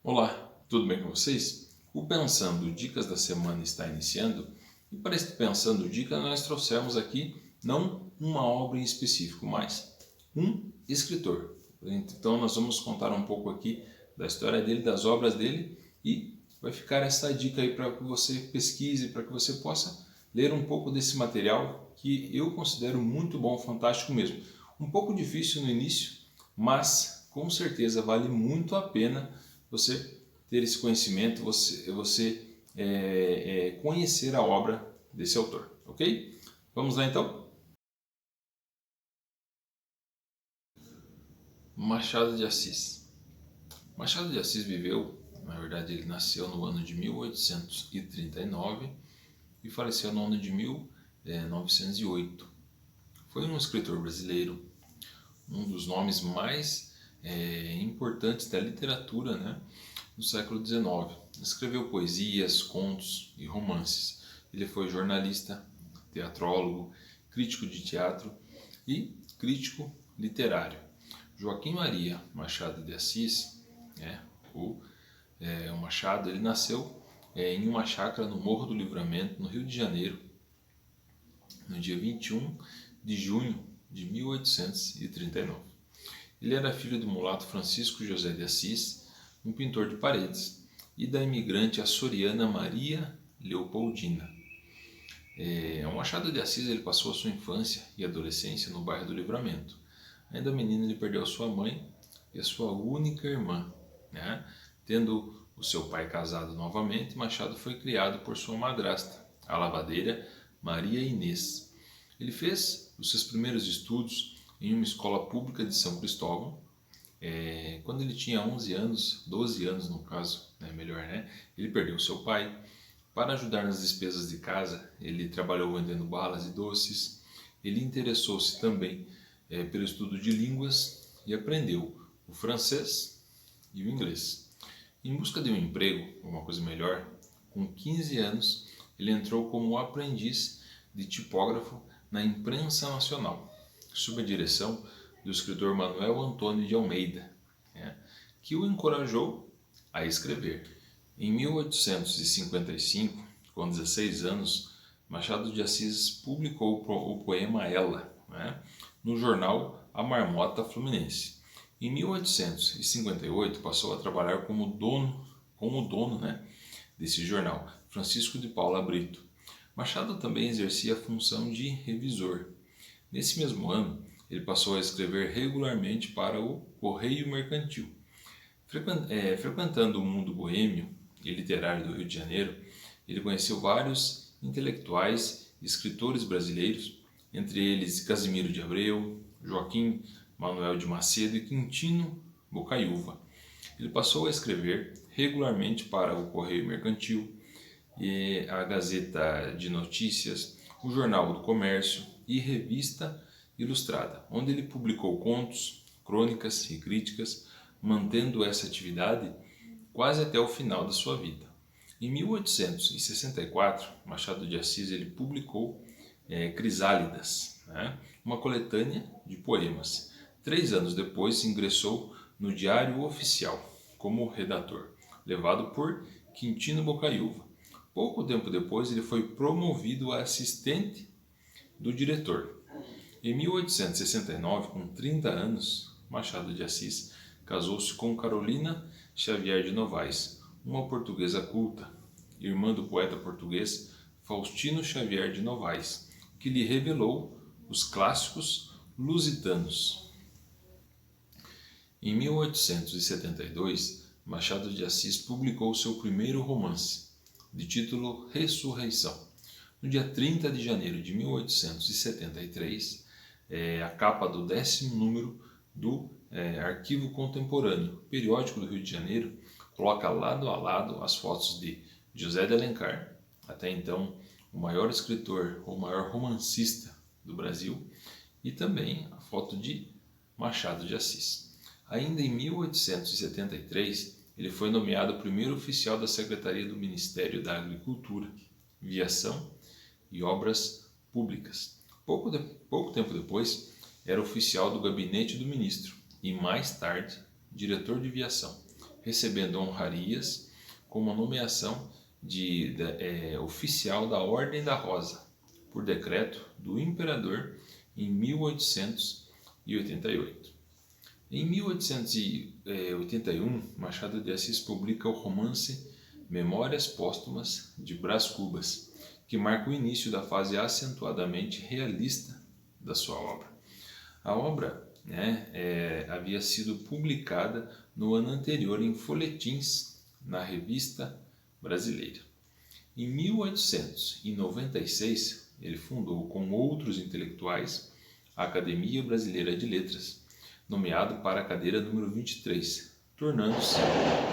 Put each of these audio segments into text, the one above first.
Olá, tudo bem com vocês? O Pensando Dicas da Semana está iniciando e para este Pensando Dicas nós trouxemos aqui não uma obra em específico, mas um escritor. Então nós vamos contar um pouco aqui da história dele, das obras dele e vai ficar essa dica aí para que você pesquise, para que você possa ler um pouco desse material que eu considero muito bom, fantástico mesmo. Um pouco difícil no início, mas com certeza vale muito a pena você ter esse conhecimento, você conhecer a obra desse autor, ok? Vamos lá então? Machado de Assis. Machado de Assis viveu, na verdade ele nasceu no ano de 1839 e faleceu no ano de 1908. Foi um escritor brasileiro, um dos nomes mais importantes da literatura, né, no século XIX. Escreveu poesias, contos e romances. Ele foi jornalista, teatrólogo, crítico de teatro e crítico literário. Joaquim Maria Machado de Assis, o Machado, ele nasceu em uma chácara no Morro do Livramento, no Rio de Janeiro, no dia 21 de junho de 1839. Ele era filho do mulato Francisco José de Assis, um pintor de paredes, e da imigrante açoriana Maria Leopoldina. O Machado de Assis ele passou a sua infância e adolescência no bairro do Livramento. Ainda menino, ele perdeu a sua mãe e a sua única irmã. Né? Tendo o seu pai casado novamente, Machado foi criado por sua madrasta, a lavadeira Maria Inês. Ele fez os seus primeiros estudos em uma escola pública de São Cristóvão. Quando ele tinha 11 anos, 12 anos no caso, ele perdeu seu pai. Para ajudar nas despesas de casa, ele trabalhou vendendo balas e doces. Ele interessou-se também pelo estudo de línguas e aprendeu o francês e o inglês. Em busca de um emprego, uma coisa melhor, com 15 anos, ele entrou como aprendiz de tipógrafo na Imprensa Nacional, sob a direção do escritor Manuel Antônio de Almeida, que o encorajou a escrever. Em 1855, com 16 anos, Machado de Assis publicou o poema Ela, no jornal A Marmota Fluminense. Em 1858, passou a trabalhar como dono desse jornal, Francisco de Paula Brito. Machado também exercia a função de revisor. Nesse mesmo ano, ele passou a escrever regularmente para o Correio Mercantil. Frequentando o mundo boêmio e literário do Rio de Janeiro, ele conheceu vários intelectuais e escritores brasileiros, entre eles Casimiro de Abreu, Joaquim Manuel de Macedo e Quintino Bocaiúva. Ele passou a escrever regularmente para o Correio Mercantil, e a Gazeta de Notícias, o Jornal do Comércio e Revista Ilustrada, onde ele publicou contos, crônicas e críticas, mantendo essa atividade quase até o final da sua vida. Em 1864, Machado de Assis ele publicou Crisálidas, uma coletânea de poemas. 3 anos depois, ingressou no Diário Oficial como redator, levado por Quintino Bocaiúva. Pouco tempo depois, ele foi promovido a assistente do diretor. Em 1869, com 30 anos, Machado de Assis casou-se com Carolina Xavier de Novaes, uma portuguesa culta, irmã do poeta português Faustino Xavier de Novaes, que lhe revelou os clássicos lusitanos. Em 1872, Machado de Assis publicou seu primeiro romance, de título Ressurreição. No dia 30 de janeiro de 1873, a capa do 10º número do Arquivo Contemporâneo, periódico do Rio de Janeiro, coloca lado a lado as fotos de José de Alencar, até então o maior escritor ou maior romancista do Brasil, e também a foto de Machado de Assis. Ainda em 1873, ele foi nomeado primeiro oficial da Secretaria do Ministério da Agricultura, Viação e Obras Públicas. Pouco tempo depois, era oficial do gabinete do ministro e, mais tarde, diretor de viação. recebendo honrarias como a nomeação de oficial da Ordem da Rosa, por decreto do imperador em 1888. Em 1881, Machado de Assis publica o romance Memórias Póstumas de Brás Cubas, que marca o início da fase acentuadamente realista da sua obra. A obra havia sido publicada no ano anterior em folhetins na Revista Brasileira. Em 1896, ele fundou com outros intelectuais a Academia Brasileira de Letras, nomeado para a cadeira número 23, tornando-se,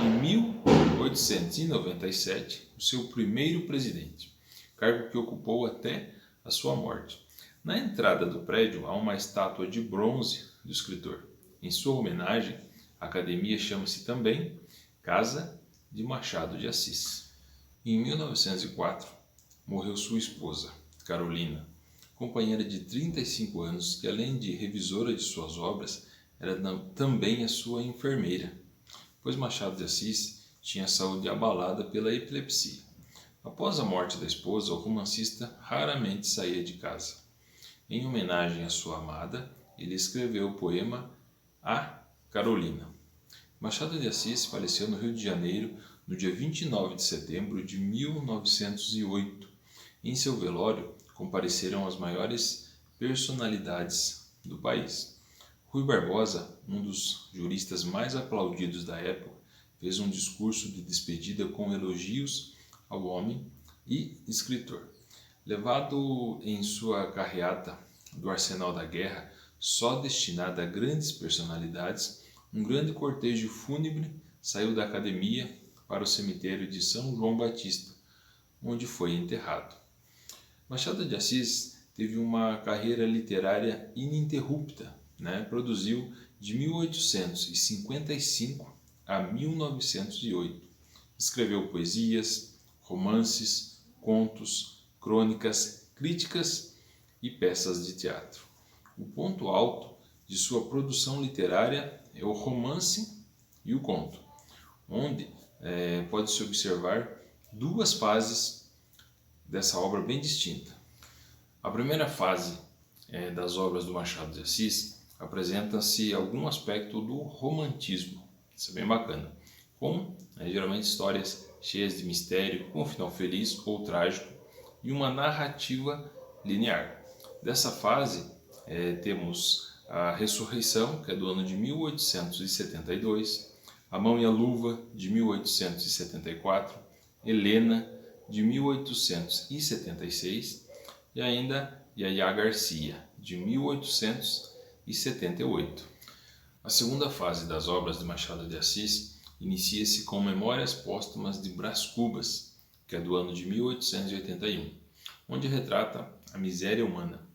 em 1897, o seu primeiro presidente, cargo que ocupou até a sua morte. Na entrada do prédio há uma estátua de bronze do escritor. Em sua homenagem, a academia chama-se também Casa de Machado de Assis. Em 1904, morreu sua esposa, Carolina, companheira de 35 anos que, além de revisora de suas obras, era também a sua enfermeira, pois Machado de Assis tinha a saúde abalada pela epilepsia. Após a morte da esposa, o romancista raramente saía de casa. Em homenagem à sua amada, ele escreveu o poema A Carolina. Machado de Assis faleceu no Rio de Janeiro no dia 29 de setembro de 1908. Em seu velório compareceram as maiores personalidades do país. Rui Barbosa, um dos juristas mais aplaudidos da época, fez um discurso de despedida com elogios ao homem e escritor. Levado em sua carreata do Arsenal da Guerra, só destinada a grandes personalidades, um grande cortejo fúnebre saiu da academia para o cemitério de São João Batista, onde foi enterrado. Machado de Assis teve uma carreira literária ininterrupta, produziu de 1855 a 1908. Escreveu poesias, romances, contos, crônicas, críticas e peças de teatro. O ponto alto de sua produção literária é o romance e o conto, onde pode-se observar duas fases dessa obra bem distinta. A primeira fase das obras do Machado de Assis apresenta-se algum aspecto do romantismo, isso é bem bacana, com geralmente histórias cheias de mistério, com um final feliz ou trágico e uma narrativa linear. Dessa fase temos a Ressurreição, que é do ano de 1872, A Mão e a Luva, de 1874, Helena, de 1876, e ainda Yaya Garcia, de 1878. A segunda fase das obras de Machado de Assis inicia-se com Memórias Póstumas de Brás Cubas, que é do ano de 1881, onde retrata a miséria humana,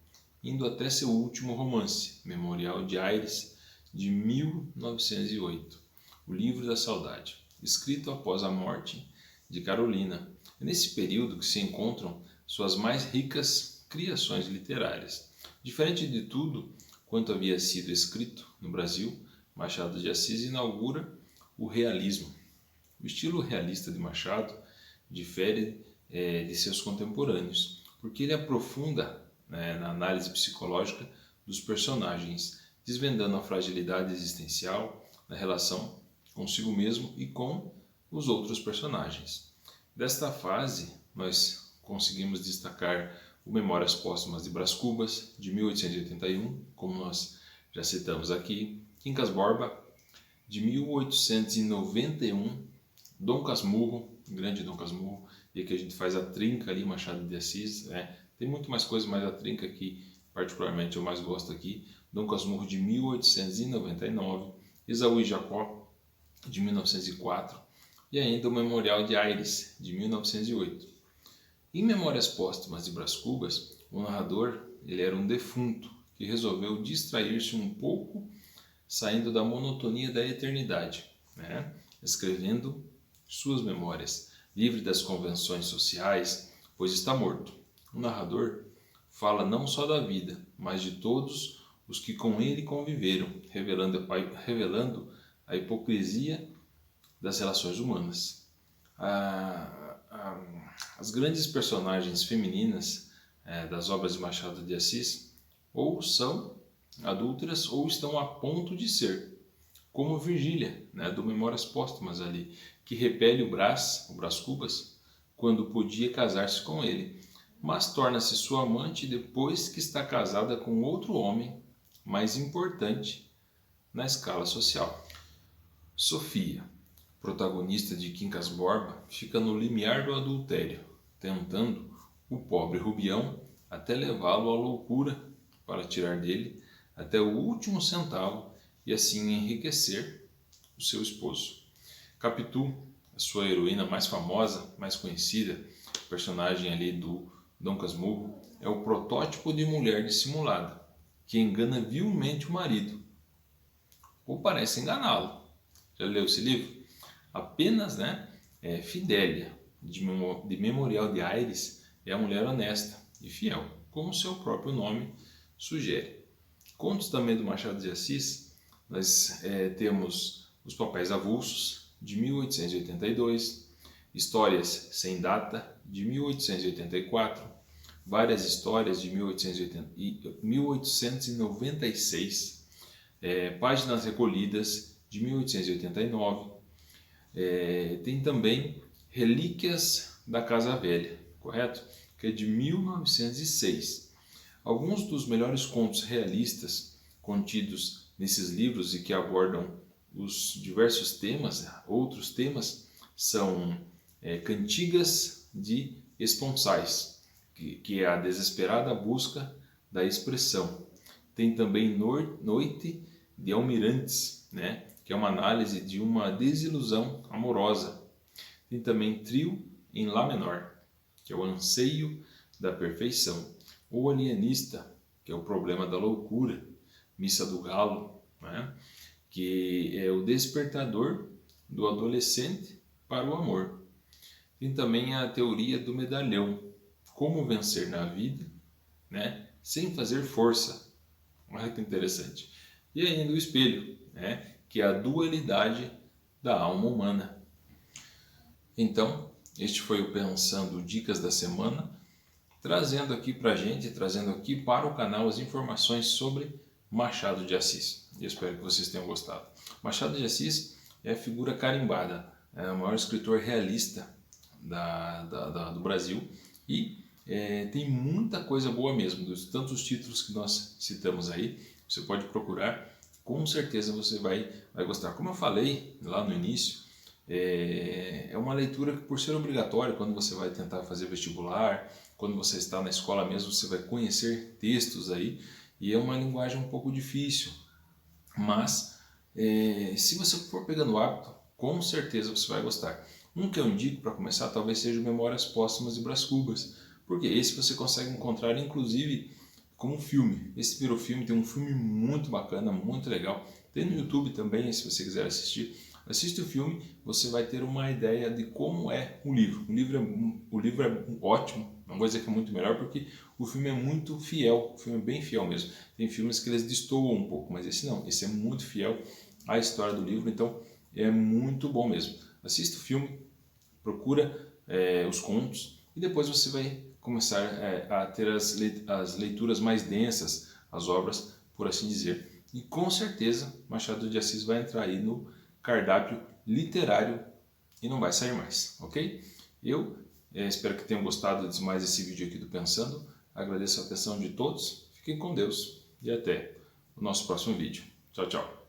indo até seu último romance, Memorial de Aires, de 1908, O Livro da Saudade, escrito após a morte de Carolina. É nesse período que se encontram suas mais ricas criações literárias. Diferente de tudo quanto havia sido escrito no Brasil, Machado de Assis inaugura o realismo. O estilo realista de Machado difere de seus contemporâneos, porque ele aprofunda na análise psicológica dos personagens, desvendando a fragilidade existencial na relação consigo mesmo e com os outros personagens. Desta fase, nós conseguimos destacar o Memórias Póstumas de Brás Cubas, de 1881, como nós já citamos aqui, Quincas Borba, de 1891, Dom Casmurro, grande Dom Casmurro, e aqui a gente faz a trinca ali, Machado de Assis, Tem muito mais coisa, mas a trinca que particularmente eu mais gosto aqui, Dom Casmurro, de 1899, Esaú e Jacó, de 1904, e ainda o Memorial de Aires, de 1908. Em Memórias Póstumas de Brás Cubas, o narrador ele era um defunto que resolveu distrair-se um pouco, saindo da monotonia da eternidade, escrevendo suas memórias, livre das convenções sociais, pois está morto. O narrador fala não só da vida, mas de todos os que com ele conviveram, revelando a hipocrisia das relações humanas. As grandes personagens femininas das obras de Machado de Assis ou são adúlteras ou estão a ponto de ser, como Virgília, do Memórias Póstumas ali, que repele o Brás Cubas, quando podia casar-se com ele, mas torna-se sua amante depois que está casada com outro homem mais importante na escala social. Sofia, protagonista de Quincas Borba, fica no limiar do adultério, tentando o pobre Rubião até levá-lo à loucura para tirar dele até o último centavo e assim enriquecer o seu esposo. Capitu, a sua heroína mais famosa, mais conhecida, personagem ali do Dom Casmurro, é o protótipo de mulher dissimulada, que engana vilmente o marido, ou parece enganá-lo. Já leu esse livro? Apenas, Fidélia, de Memorial de Aires, é a mulher honesta e fiel, como o seu próprio nome sugere. Contos também do Machado de Assis, nós temos Os Papéis Avulsos, de 1882, Histórias Sem Data, de 1884, Várias Histórias, de 1896, Páginas Recolhidas, de 1889, tem também Relíquias da Casa Velha, correto? Que é de 1906. Alguns dos melhores contos realistas contidos nesses livros e que abordam os diversos temas, outros temas, são Cantigas de Esponsais, que é a desesperada busca da expressão. Tem também Noite de Almirantes, que é uma análise de uma desilusão amorosa. Tem também Trio em Lá menor, que é o anseio da perfeição. O Alienista, que é o problema da loucura. Missa do Galo, que é o despertador do adolescente para o amor. Tem também a Teoria do Medalhão, como vencer na vida, sem fazer força. Olha que interessante. E ainda o Espelho, que é a dualidade da alma humana. Então, este foi o Pensando Dicas da Semana, trazendo aqui para a gente, trazendo aqui para o canal as informações sobre Machado de Assis. Eu espero que vocês tenham gostado. Machado de Assis é a figura carimbada, é o maior escritor realista do Brasil e tem muita coisa boa mesmo, tantos títulos que nós citamos aí, você pode procurar, com certeza você vai gostar. Como eu falei lá no início, é uma leitura que, por ser obrigatória, quando você vai tentar fazer vestibular, quando você está na escola mesmo, você vai conhecer textos aí, e é uma linguagem um pouco difícil, mas se você for pegando o hábito, com certeza você vai gostar. Um que eu indico para começar talvez seja o Memórias Póstumas de Brás Cubas, porque esse você consegue encontrar inclusive como filme. Esse virou filme, tem um filme muito bacana, muito legal. Tem no YouTube também, se você quiser assistir. Assiste o filme, você vai ter uma ideia de como é o livro. O livro é ótimo, não vou dizer que é muito melhor, porque o filme é muito fiel, o filme é bem fiel mesmo. Tem filmes que eles destoam um pouco, mas esse não, esse é muito fiel à história do livro, então é muito bom mesmo. Assista o filme, procura os contos e depois você vai começar a ter as leituras mais densas, as obras, por assim dizer. E com certeza Machado de Assis vai entrar aí no cardápio literário e não vai sair mais, ok? Eu espero que tenham gostado de mais esse vídeo aqui do Pensando. Agradeço a atenção de todos, fiquem com Deus e até o nosso próximo vídeo. Tchau, tchau!